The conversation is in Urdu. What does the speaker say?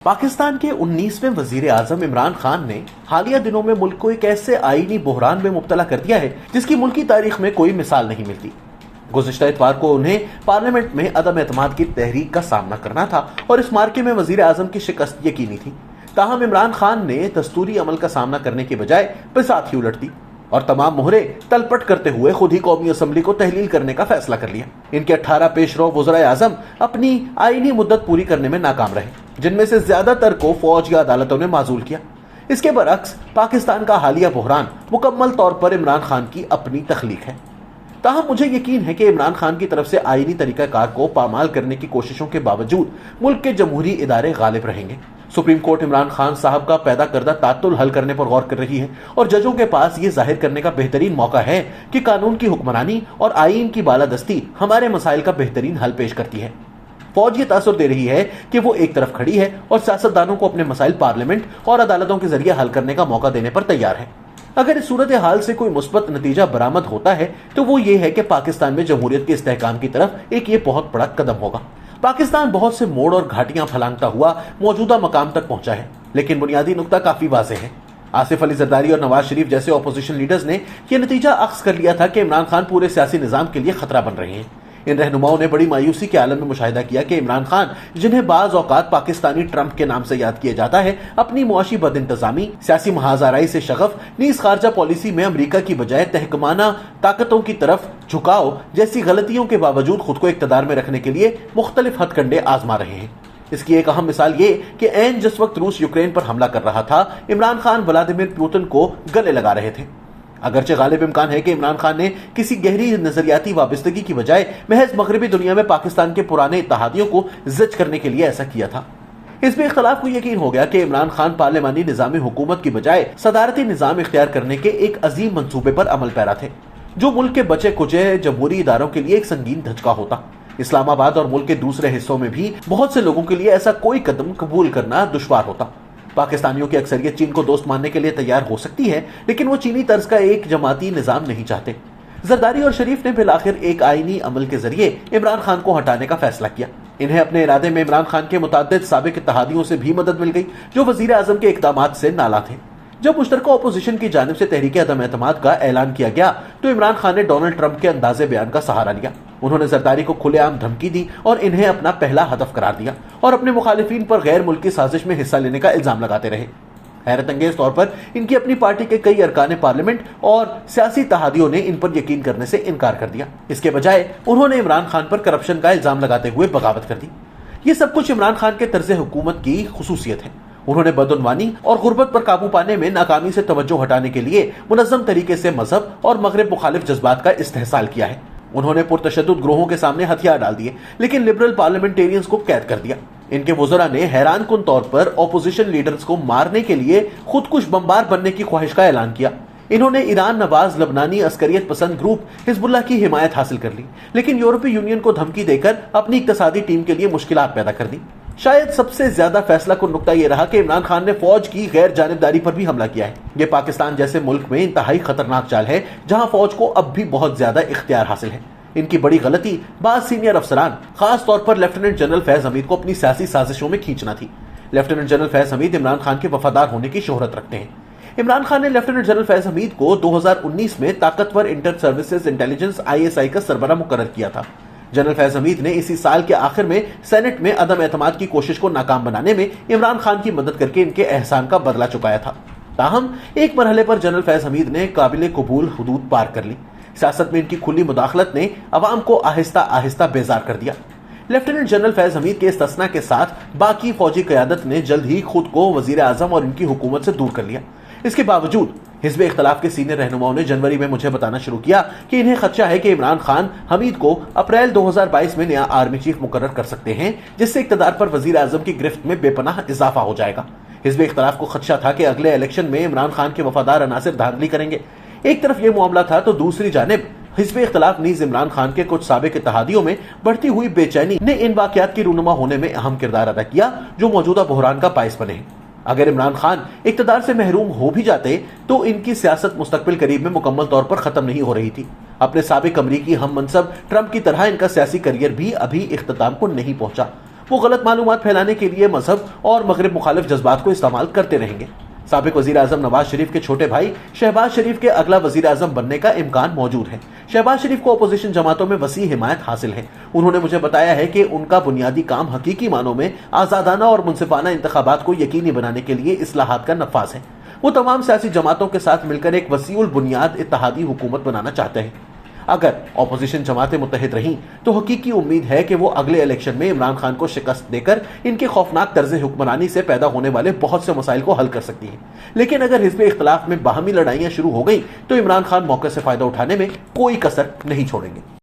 پاکستان کے 19ویں وزیر اعظم عمران خان نے حالیہ دنوں میں ملک کو ایک ایسے آئینی بحران میں مبتلا کر دیا ہے جس کی ملکی تاریخ میں کوئی مثال نہیں ملتی۔ گزشتہ اتوار کو انہیں پارلیمنٹ میں عدم اعتماد کی تحریک کا سامنا کرنا تھا اور اس مارکے میں وزیر اعظم کی شکست یقینی تھی۔ تاہم عمران خان نے دستوری عمل کا سامنا کرنے کے بجائے بساط ہی الٹ دی اور تمام مہرے تلپٹ کرتے ہوئے خود ہی قومی اسمبلی کو تحلیل کرنے کا فیصلہ کر لیا۔ ان کے 18 پیش رو وزرائے اعظم اپنی آئینی مدت پوری کرنے میں ناکام رہے، جن میں سے زیادہ تر کو فوج یا عدالتوں نے معزول کیا۔ اس کے برعکس پاکستان کا حالیہ بحران مکمل طور پر عمران خان کی اپنی تخلیق ہے۔ تاہم مجھے یقین ہے کہ عمران خان کی طرف سے آئینی طریقہ کار کو پامال کرنے کی کوششوں کے باوجود ملک کے جمہوری ادارے غالب رہیں گے۔ سپریم کورٹ عمران خان صاحب کا پیدا کردہ تعطل حل کرنے پر غور کر رہی ہے اور ججوں کے پاس یہ ظاہر کرنے کا بہترین موقع ہے کہ قانون کی حکمرانی اور آئین کی بالادستی ہمارے مسائل کا بہترین حل پیش کرتی ہے۔ فوج یہ تاثر دے رہی ہے کہ وہ ایک طرف کھڑی ہے اور سیاستدانوں کو اپنے مسائل پارلیمنٹ اور عدالتوں کے ذریعے حل کرنے کا موقع دینے پر تیار ہے۔ اگر اس صورتحال سے کوئی مثبت نتیجہ برآمد ہوتا ہے تو وہ یہ ہے کہ پاکستان میں جمہوریت کے استحکام کی طرف ایک یہ بہت بڑا قدم ہوگا۔ پاکستان بہت سے موڑ اور گھاٹیاں پھلانگتا ہوا موجودہ مقام تک پہنچا ہے، لیکن بنیادی نقطہ کافی واضح ہے۔ آصف علی زرداری اور نواز شریف جیسے اپوزیشن لیڈرز نے یہ نتیجہ اخذ کر لیا تھا کہ عمران خان پورے سیاسی نظام کے لیے خطرہ بن رہے ہیں۔ ان رہنماؤں نے بڑی مایوسی کے عالم میں مشاہدہ کیا کہ عمران خان، جنہیں بعض اوقات پاکستانی ٹرمپ کے نام سے یاد کیا جاتا ہے، اپنی معاشی بد انتظامی، سیاسی محاذ آرائی سے شغف، نیز خارجہ پالیسی میں امریکہ کی بجائے تحکمانہ طاقتوں کی طرف جھکاؤ جیسی غلطیوں کے باوجود خود کو اقتدار میں رکھنے کے لیے مختلف ہتھ کنڈے آزما رہے ہیں۔ اس کی ایک اہم مثال یہ کہ عین جس وقت روس یوکرین پر حملہ کر رہا تھا، عمران خان ولادیمیر پوتن کو گلے لگا رہے تھے۔ اگرچہ غالب امکان ہے کہ عمران خان نے کسی گہری نظریاتی وابستگی کی بجائے محض مغربی دنیا میں پاکستان کے پرانے اتحادیوں کو زج کرنے کے لیے ایسا کیا تھا۔ اس میں اختلاف کو یقین ہو گیا کہ عمران خان پارلیمانی نظام حکومت کی بجائے صدارتی نظام اختیار کرنے کے ایک عظیم منصوبے پر عمل پیرا تھے، جو ملک کے بچے کچے جمہوری اداروں کے لیے ایک سنگین دھچکا ہوتا۔ اسلام آباد اور ملک کے دوسرے حصوں میں بھی بہت سے لوگوں کے لیے ایسا کوئی قدم قبول کرنا دشوار ہوتا۔ پاکستانیوں کی اکثریت چین کو دوست ماننے کے لیے تیار ہو سکتی ہے، لیکن وہ چینی طرز کا ایک جماعتی نظام نہیں چاہتے۔ زرداری اور شریف نے بالآخر ایک آئینی عمل کے ذریعے عمران خان کو ہٹانے کا فیصلہ کیا۔ انہیں اپنے ارادے میں عمران خان کے متعدد سابق اتحادیوں سے بھی مدد مل گئی، جو وزیر اعظم کے اقدامات سے نالاں تھے۔ جب مشترکہ اپوزیشن کی جانب سے تحریک عدم اعتماد کا اعلان کیا گیا تو عمران خان نے ڈونلڈ ٹرمپ کے انداز بیان کا سہارا لیا۔ انہوں نے زرداری کو کھلے عام دھمکی دی اور انہیں اپنا پہلا ہدف قرار دیا اور اپنے مخالفین پر غیر ملکی سازش میں حصہ لینے کا الزام لگاتے رہے۔ حیرت انگیز طور پر ان کی اپنی پارٹی کے کئی ارکان پارلیمنٹ اور سیاسی اتحادیوں نے ان پر یقین کرنے سے انکار کر دیا۔ اس کے بجائے انہوں نے عمران خان پر کرپشن کا الزام لگاتے ہوئے بغاوت کر دی۔ یہ سب کچھ عمران خان کے طرز حکومت کی خصوصیت ہے۔ انہوں نے بدعنوانی اور غربت پر قابو پانے میں ناکامی سے توجہ ہٹانے کے لیے منظم طریقے سے مذہب اور مغرب مخالف جذبات کا استحصال کیا ہے۔ انہوں نے پرتشدد گروہوں کے سامنے ہتھیار ڈال دیے، لیکن لبرل پارلیمنٹیرینز کو قید کر دیا۔ ان کے وزراء نے حیران کن طور پر اپوزیشن لیڈرز کو مارنے کے لیے خودکش بمبار بننے کی خواہش کا اعلان کیا۔ انہوں نے ایران نواز لبنانی عسکریت پسند گروپ حزب اللہ کی حمایت حاصل کر لی، لیکن یورپی یونین کو دھمکی دے کر اپنی اقتصادی ٹیم کے لیے مشکلات پیدا کر دی۔ شاید سب سے زیادہ فیصلہ کن نقطہ یہ رہا کہ عمران خان نے فوج کی غیر جانبداری پر بھی حملہ کیا ہے۔ یہ پاکستان جیسے ملک میں انتہائی خطرناک چال ہے، جہاں فوج کو اب بھی بہت زیادہ اختیار حاصل ہے۔ ان کی بڑی غلطی بعض سینئر افسران، خاص طور پر لیفٹیننٹ جنرل فیض حمید کو اپنی سیاسی سازشوں میں کھینچنا تھی۔ لیفٹیننٹ جنرل فیض حمید عمران خان کے وفادار ہونے کی شہرت رکھتے ہیں۔ عمران خان نے لیفٹیننٹ جنرل فیض حمید کو 2019 میں طاقتور انٹر سروسز انٹیلیجنس ISI کا سربراہ مقرر کیا تھا۔ جنرل فیض حمید نے اسی سال کے آخر میں سینٹ میں عدم اعتماد کی کوشش کو ناکام بنانے میں عمران خان کی مدد کر کے ان کے احسان کا بدلہ چکایا تھا۔ تاہم ایک مرحلے پر جنرل فیض حمید نے قابل قبول حدود پار کر لی۔ سیاست میں ان کی کھلی مداخلت نے عوام کو آہستہ آہستہ بیزار کر دیا۔ لیفٹیننٹ جنرل فیض حمید کے استثناء کے ساتھ باقی فوجی قیادت نے جلد ہی خود کو وزیر اعظم اور ان کی حکومت سے دور کر لیا۔ اس کے باوجود حزب اختلاف کے سینئر رہنماؤں نے جنوری میں مجھے بتانا شروع کیا کہ انہیں خدشہ ہے کہ عمران خان حمید کو اپریل 2022 میں نیا آرمی چیف مقرر کر سکتے ہیں، جس سے اقتدار پر وزیر اعظم کی گرفت میں بے پناہ اضافہ ہو جائے گا۔ حزب اختلاف کو خدشہ تھا کہ اگلے الیکشن میں عمران خان کے وفادار عناصر دھاندلی کریں گے۔ ایک طرف یہ معاملہ تھا تو دوسری جانب حزب اختلاف نیز عمران خان کے کچھ سابق اتحادیوں میں بڑھتی ہوئی بے چینی نے ان واقعات کی رونما ہونے میں اہم کردار ادا کیا جو موجودہ بحران کا باعث بنے ہیں۔ اگر عمران خان اقتدار سے محروم ہو بھی جاتے تو ان کی سیاست مستقبل قریب میں مکمل طور پر ختم نہیں ہو رہی تھی۔ اپنے سابق امریکی ہم منصب ٹرمپ کی طرح ان کا سیاسی کیریئر بھی ابھی اختتام کو نہیں پہنچا۔ وہ غلط معلومات پھیلانے کے لیے مذہب اور مغرب مخالف جذبات کو استعمال کرتے رہیں گے۔ سابق وزیر اعظم نواز شریف کے چھوٹے بھائی شہباز شریف کے اگلا وزیر اعظم بننے کا امکان موجود ہے۔ شہباز شریف کو اپوزیشن جماعتوں میں وسیع حمایت حاصل ہے۔ انہوں نے مجھے بتایا ہے کہ ان کا بنیادی کام حقیقی معنوں میں آزادانہ اور منصفانہ انتخابات کو یقینی بنانے کے لیے اصلاحات کا نفاذ ہے۔ وہ تمام سیاسی جماعتوں کے ساتھ مل کر ایک وسیع البنیاد اتحادی حکومت بنانا چاہتے ہیں۔ اگر اپوزیشن جماعتیں متحد رہیں تو حقیقی امید ہے کہ وہ اگلے الیکشن میں عمران خان کو شکست دے کر ان کے خوفناک طرز حکمرانی سے پیدا ہونے والے بہت سے مسائل کو حل کر سکتی ہیں۔ لیکن اگر حزب اختلاف میں باہمی لڑائیاں شروع ہو گئیں تو عمران خان موقع سے فائدہ اٹھانے میں کوئی کسر نہیں چھوڑیں گے۔